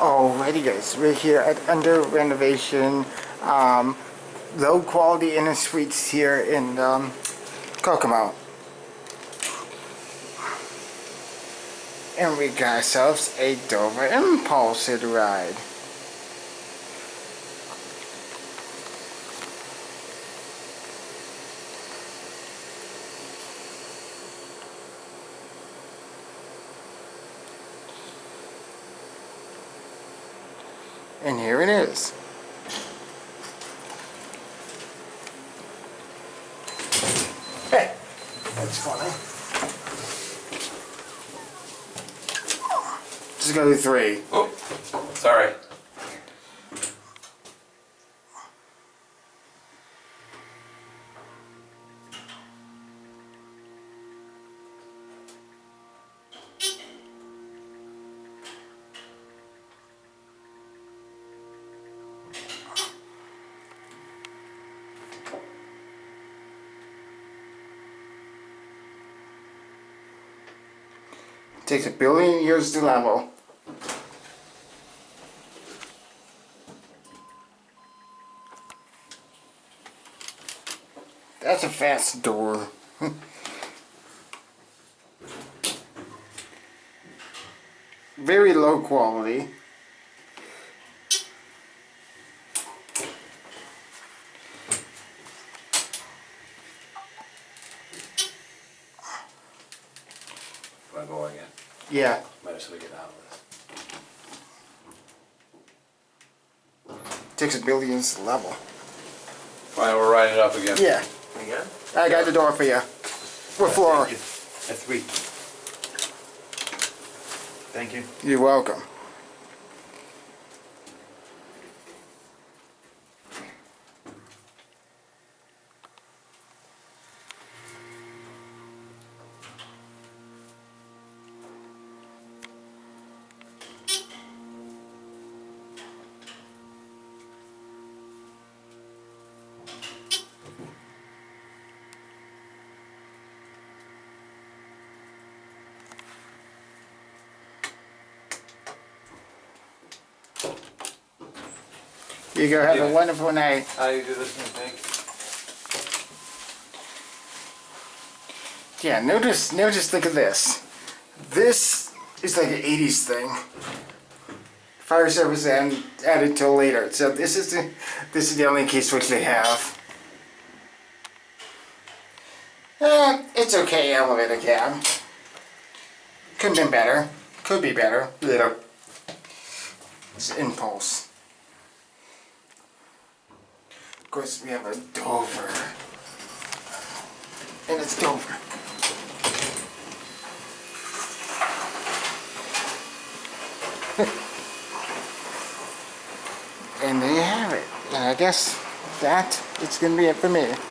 Alrighty guys, we're here at Under Renovation, low quality inner suites here in Kokomo. And we got ourselves a Dover Impulse to ride. And here it is. Hey, that's funny. Just go to 3. Oh, sorry. Takes 1 billion years to level. That's a fast door. Very low quality. Am I going in? Yeah. Might as well get out of this. Takes 1 billion to level. Fine, we'll write it up again. Yeah. Again? I got the door for you. What floor? At 3. Thank you. You're welcome. You go have a wonderful night. How do you do this thing? Yeah, notice, look at this. This is like an 80s thing. Fire service added till later. So this is the only key switch they have. It's okay, elevator cab. Could have been better. Could be better. Yeah. It's Impulse. Of course, we have a Dover. And it's Dover. And there you have it. And I guess that is going to be it for me.